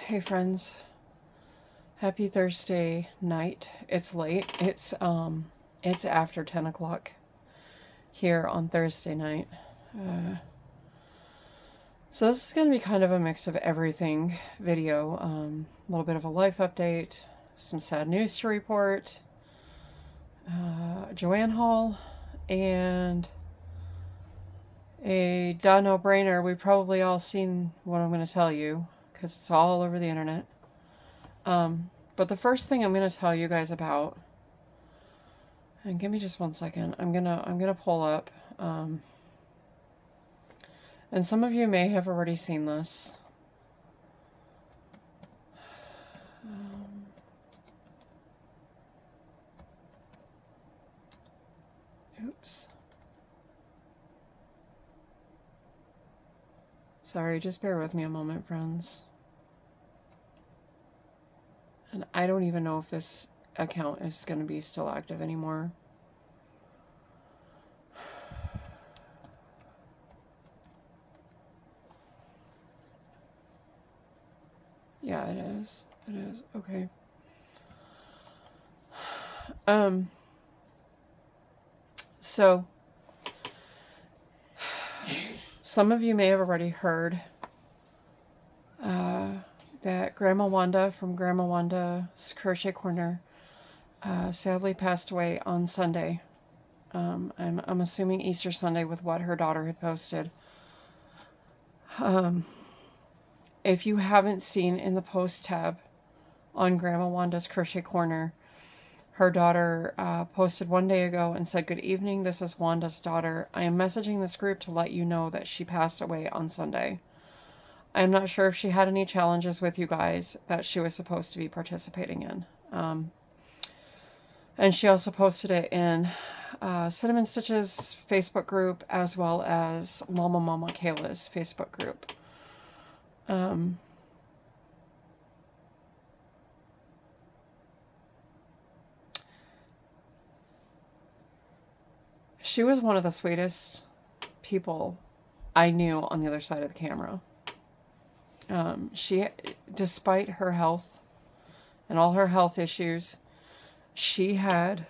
Hey friends, happy Thursday night. It's late. It's after 10 o'clock here on Thursday night. So this is going to be kind of a mix of everything video. A little bit of a life update, some sad news to report, JoAnn Haul, and a duh no-brainer. We've probably all seen what I'm going to tell you because it's all over the internet. But the first thing I'm going to tell you guys about, and give me just 1 second, I'm gonna pull up, and some of you may have already seen this. Oops. Sorry, just bear with me a moment, friends. And I don't even know if this account is going to be still active anymore. Yeah, it is. It is. Okay. So some of you may have already heard that Grandma Wanda from Grandma Wanda's Crochet Corner sadly passed away on Sunday. I'm assuming Easter Sunday with what her daughter had posted. If you haven't seen in the post tab on Grandma Wanda's Crochet Corner, her daughter posted 1 day ago and said, "Good evening, this is Wanda's daughter. I am messaging this group to let you know that she passed away on Sunday. I'm not sure if she had any challenges with you guys that she was supposed to be participating in." And she also posted it in Cinnamon Stitch's Facebook group as well as Mama Kayla's Facebook group. She was one of the sweetest people I knew on the other side of the camera. She, despite her health and all her health issues, she had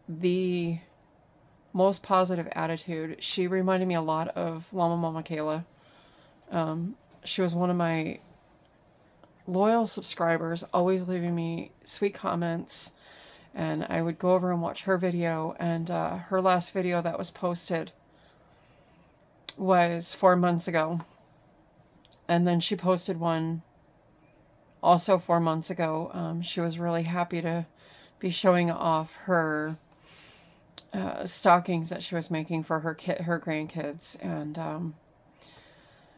the most positive attitude. She reminded me a lot of Mama Kayla. She was one of my loyal subscribers, always leaving me sweet comments. And I would go over and watch her video. And her last video that was posted was 4 months ago. And then she posted one also 4 months ago. She was really happy to be showing off her stockings that she was making for her grandkids. And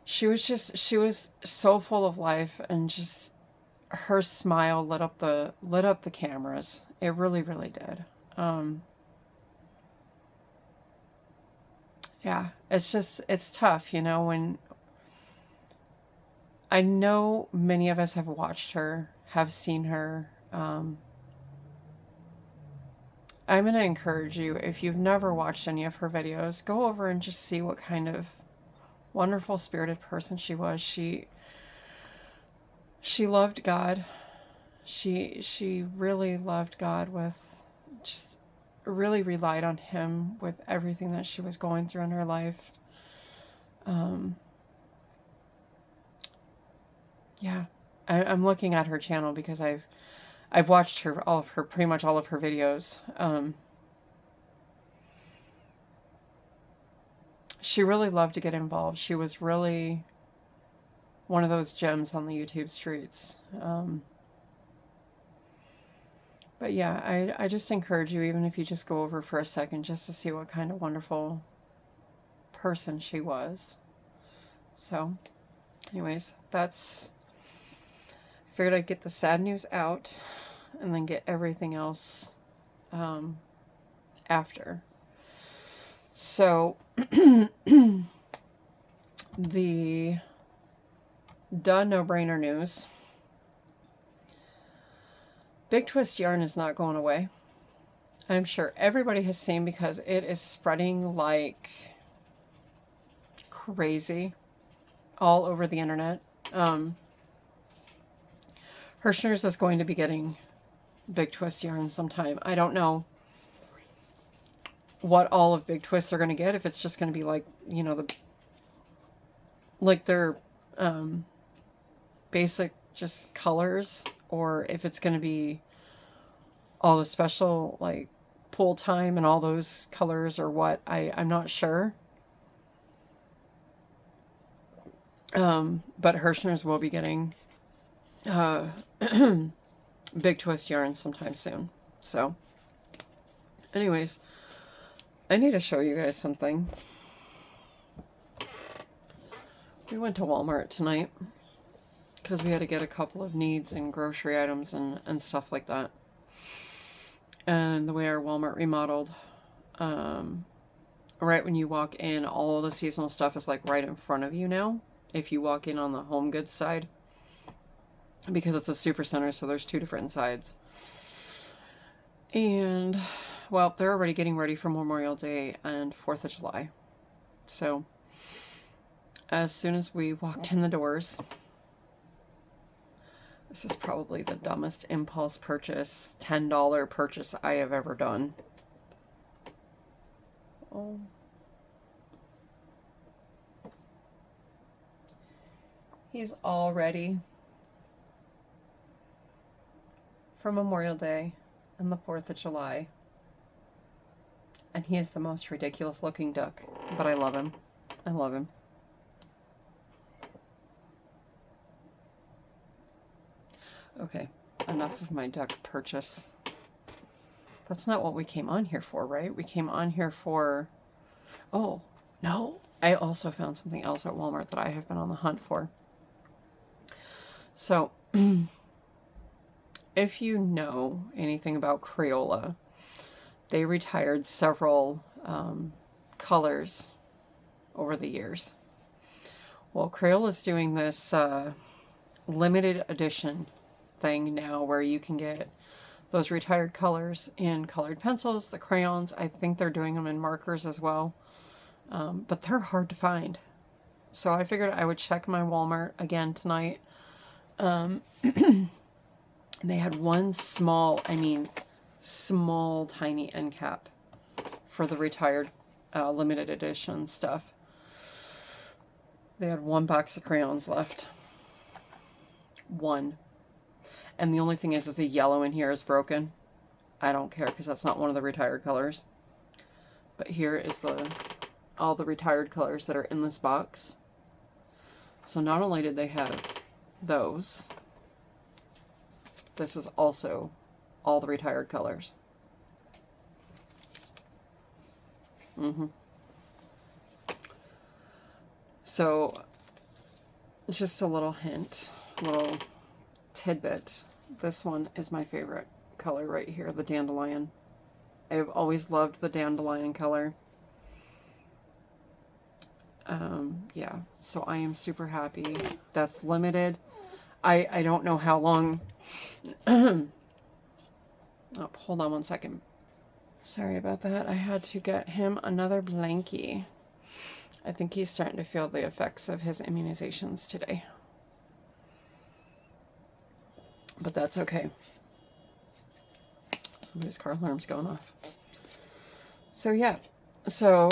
she was so full of life, and just her smile lit up the cameras. It really, really did. Yeah, it's tough, when I know many of us have watched her, have seen her. I'm going to encourage you, if you've never watched any of her videos, go over and just see what kind of wonderful spirited person she was. She loved God. She really loved God, with just really relied on him with everything that she was going through in her life. Yeah, I'm looking at her channel because I've watched pretty much all of her videos. She really loved to get involved. She was really one of those gems on the YouTube streets. But yeah, I just encourage you, even if you just go over for a second, just to see what kind of wonderful person she was. So, anyways, I figured I'd get the sad news out and then get everything else after. So, the duh no-brainer news. Big Twist yarn is not going away. I'm sure everybody has seen, because it is spreading like crazy all over the internet. Hirschner's is going to be getting Big Twist yarn sometime. I don't know what all of Big Twists are going to get. If it's just going to be like, you know, their basic just colors, or if it's going to be all the special like pool time and all those colors, or what. I'm not sure. But Hirschner's will be getting Big Twist yarn sometime soon. So anyways, I need to show you guys something. We went to Walmart tonight because we had to get a couple of needs and grocery items and stuff like that. And the way our Walmart remodeled, right when you walk in, all of the seasonal stuff is like right in front of you now. If you walk in on the home goods side, because it's a super center, so there's two different sides. And well, they're already getting ready for Memorial Day and 4th of July. So as soon as we walked in the doors, this is probably the dumbest impulse purchase, $10 purchase I have ever done. Oh. He's all ready for Memorial Day and the 4th of July. And he is the most ridiculous looking duck, but I love him. I love him. Okay, enough of my duck purchase. That's not what we came on here for, right? We came on here for... Oh, no. I also found something else at Walmart that I have been on the hunt for. So, if you know anything about Crayola, they retired several colors over the years. Well, Crayola is doing this limited edition thing now where you can get those retired colors in colored pencils, the crayons. I think they're doing them in markers as well, but they're hard to find. So I figured I would check my Walmart again tonight. They had one small tiny end cap for the retired limited edition stuff. They had one box of crayons left. One. And the only thing is that the yellow in here is broken. I don't care because that's not one of the retired colors. But here is all the retired colors that are in this box. So not only did they have those, this is also all the retired colors. So just a little hint, little tidbit. This one is my favorite color right here, the dandelion. I've always loved the dandelion color. Yeah, so I am super happy. That's limited. I don't know how long. Oh, hold on one second. Sorry about that. I had to get him another blankie. I think he's starting to feel the effects of his immunizations today. But that's okay. Somebody's car alarm's going off. So yeah. So,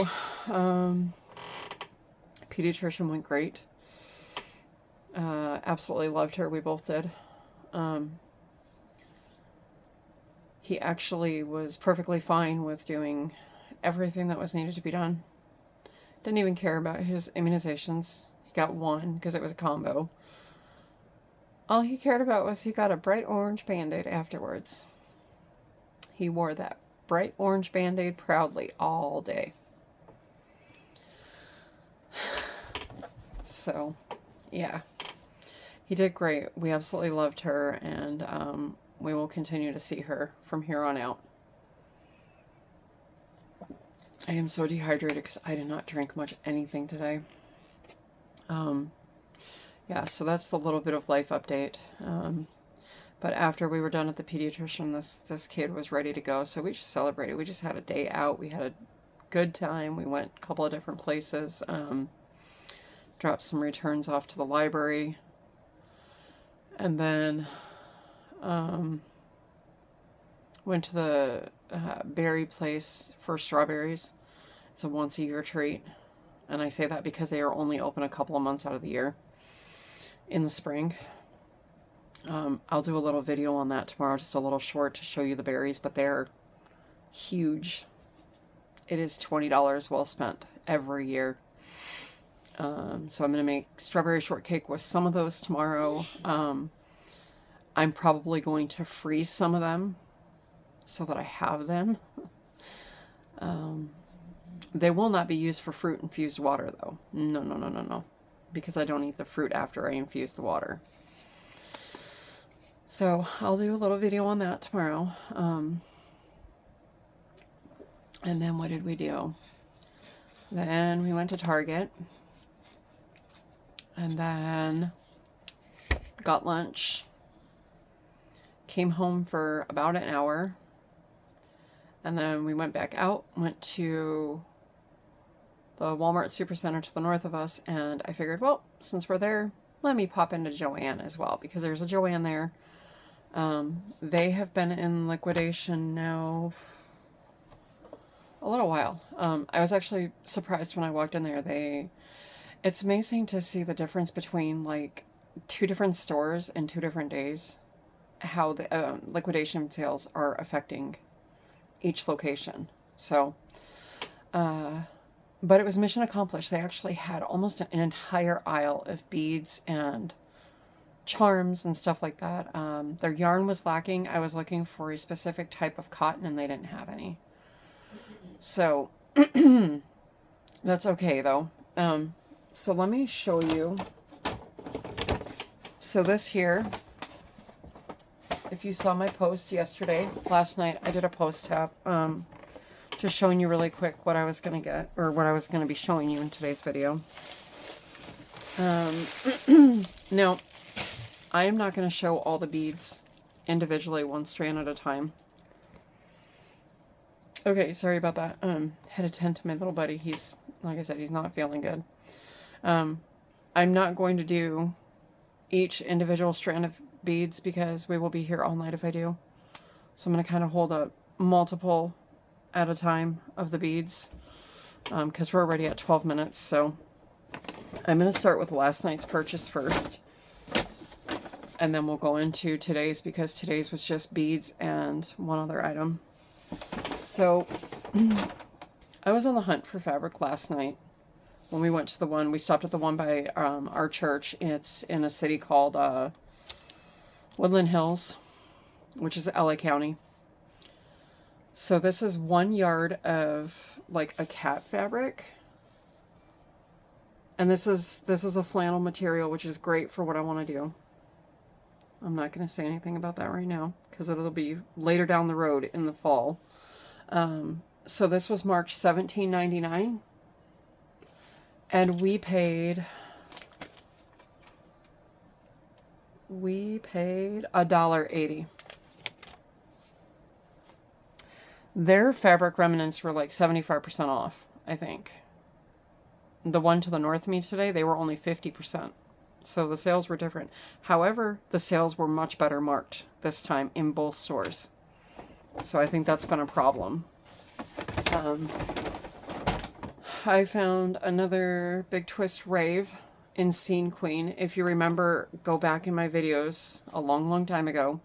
pediatrician went great. Absolutely loved her. We both did. He actually was perfectly fine with doing everything that was needed to be done. Didn't even care about his immunizations. He got one because it was a combo. All he cared about was he got a bright orange Band-Aid afterwards. He wore that bright orange Band-Aid proudly all day. So, yeah. He did great. We absolutely loved her, and we will continue to see her from here on out. I am so dehydrated because I did not drink much anything today. Yeah, so that's the little bit of life update. But after we were done at the pediatrician, this kid was ready to go, so we just celebrated. We just had a day out. We had a good time. We went a couple of different places. Dropped some returns off to the library. And then Went to the berry place for strawberries. It's a once-a-year treat. And I say that because they are only open a couple of months out of the year in the spring. I'll do a little video on that tomorrow, just a little short to show you the berries, but they're huge. It is $20 well spent every year. So I'm going to make strawberry shortcake with some of those tomorrow. I'm probably going to freeze some of them so that I have them. They will not be used for fruit infused water though. No, no, no, no, no. Because I don't eat the fruit after I infuse the water. So I'll do a little video on that tomorrow. And then what did we do? Then we went to Target. And then got lunch. Came home for about an hour. And then we went back out, went to the Walmart Supercenter to the north of us, and I figured, well, since we're there, let me pop into JoAnn as well, because there's a JoAnn there. They have been in liquidation now a little while. I was actually surprised when I walked in there. It's amazing to see the difference between like 2 different stores in 2 different days, how the liquidation sales are affecting each location. So, but it was mission accomplished. They actually had almost an entire aisle of beads and charms and stuff like that. Their yarn was lacking. I was looking for a specific type of cotton and they didn't have any. So that's okay though. So let me show you. So this here, if you saw my post last night I did a post tab, just showing you really quick what I was going to get, or what I was going to be showing you in today's video. Now, I am not going to show all the beads individually, one strand at a time. Okay, sorry about that. Had to tend to my little buddy. He's, like I said, he's not feeling good. I'm not going to do each individual strand of beads because we will be here all night if I do. So I'm going to kind of hold up multiple at a time of the beads because we're already at 12 minutes. So I'm going to start with last night's purchase first, and then we'll go into today's, because today's was just beads and one other item. So I was on the hunt for fabric last night when we went to we stopped at the one by our church. It's in a city called Woodland Hills, which is LA County. So this is 1 yard of like a cat fabric. And this is a flannel material, which is great for what I want to do. I'm not going to say anything about that right now because it'll be later down the road in the fall. So this was marked $17.99, and we paid $1.80. Their fabric remnants were like 75% off, I think. The one to the north of me today, they were only 50%. So the sales were different. However, the sales were much better marked this time in both stores. So I think that's been a problem. I found another Big Twist Rave in Scene Queen. If you remember, go back in my videos a long, long time ago.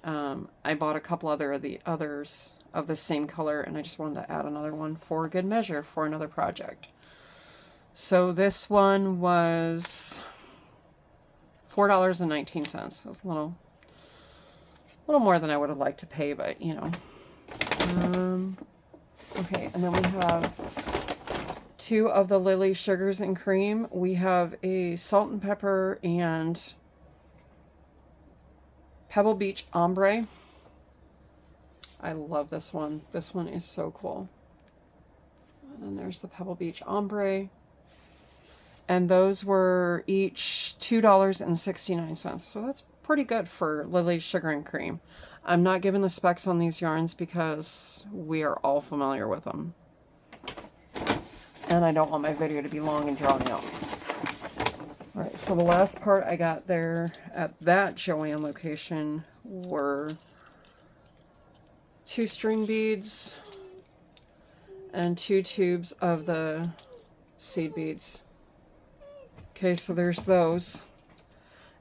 I bought a couple others of the same color, and I just wanted to add another one for good measure for another project. So this one was $4.19. That's a little more than I would have liked to pay, but you know. Okay, and then we have 2 of the Lily Sugars and Cream. We have a Salt and Pepper and Pebble Beach Ombre. I love this one. This one is so cool. And then there's the Pebble Beach Ombre. And those were each $2.69. So that's pretty good for Lily's Sugar and Cream. I'm not giving the specs on these yarns because we are all familiar with them. And I don't want my video to be long and drawn out. Alright, so the last part I got there at that JoAnn location were 2 string beads and 2 tubes of the seed beads. Okay, so there's those.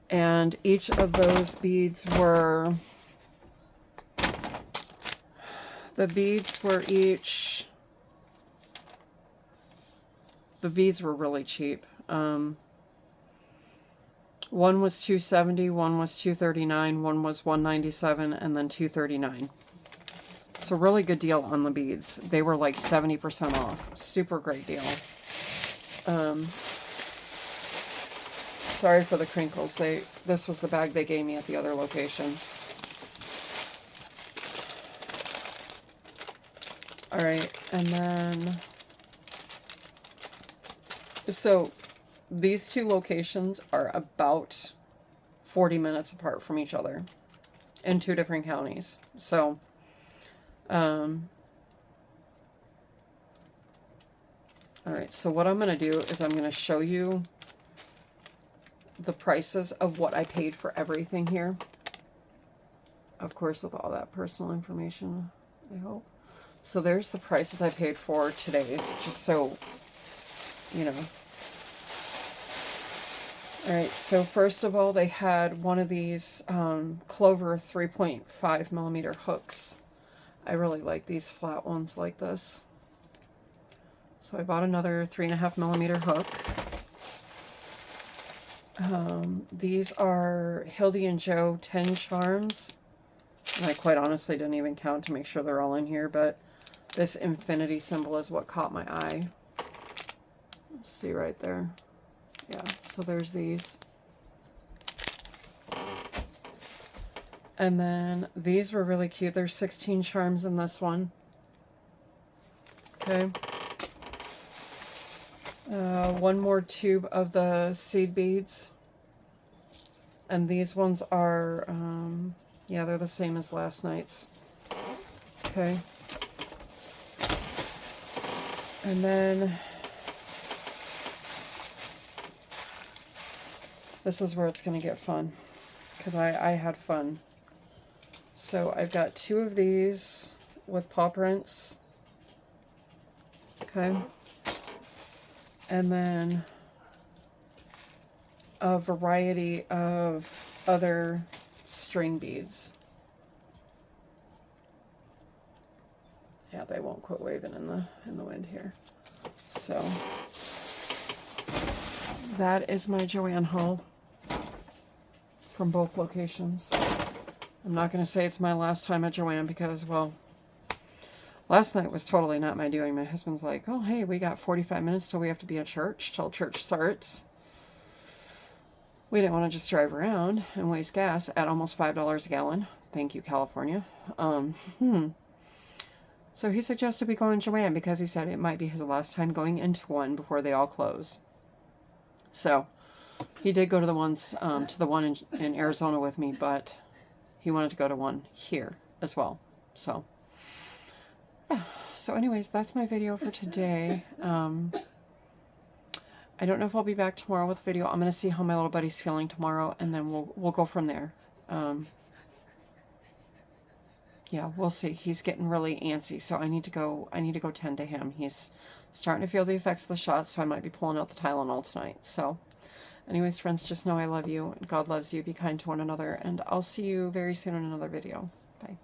And each of those beads were, the beads were really cheap. One was $270, one was $239, one was $197, and then $239. So really good deal on the beads. They were like 70% off. Super great deal. Sorry for the crinkles. This was the bag they gave me at the other location. All right, and then, so these 2 locations are about 40 minutes apart from each other in 2 different counties. So, all right, so what I'm going to do is I'm going to show you the prices of what I paid for everything here. Of course, with all that personal information, I hope. So there's the prices I paid for today's, just so, you know. All right, so first of all, they had one of these Clover 3.5 millimeter hooks. I really like these flat ones like this. So I bought another 3.5 millimeter hook. These are Hildy and Joe 10 charms. And I quite honestly didn't even count to make sure they're all in here, but this infinity symbol is what caught my eye. See right there. Yeah, so there's these. And then these were really cute. There's 16 charms in this one. Okay. One more tube of the seed beads. And these ones are, yeah, they're the same as last night's. Okay. And then this is where it's going to get fun, because I had fun. So I've got 2 of these with paw prints. Okay. And then a variety of other string beads. Yeah, they won't quit waving in the wind here. So that is my JoAnn haul from both locations. I'm not going to say it's my last time at JoAnn because, well, last night was totally not my doing. My husband's like, oh, hey, we got 45 minutes till we have to be at church, till church starts. We didn't want to just drive around and waste gas at almost $5 a gallon. Thank you, California. So he suggested we go in JoAnn because he said it might be his last time going into one before they all close. So he did go to the ones to the one in Arizona with me, but he wanted to go to one here as well. So yeah. So anyways, that's my video for today. I don't know if I'll be back tomorrow with a video. I'm going to see how my little buddy's feeling tomorrow, and then we'll go from there. Yeah, we'll see. He's getting really antsy, so I need to go tend to him. He's starting to feel the effects of the shot, so I might be pulling out the Tylenol tonight. So anyways, friends, just know I love you, and God loves you. Be kind to one another, and I'll see you very soon in another video. Bye.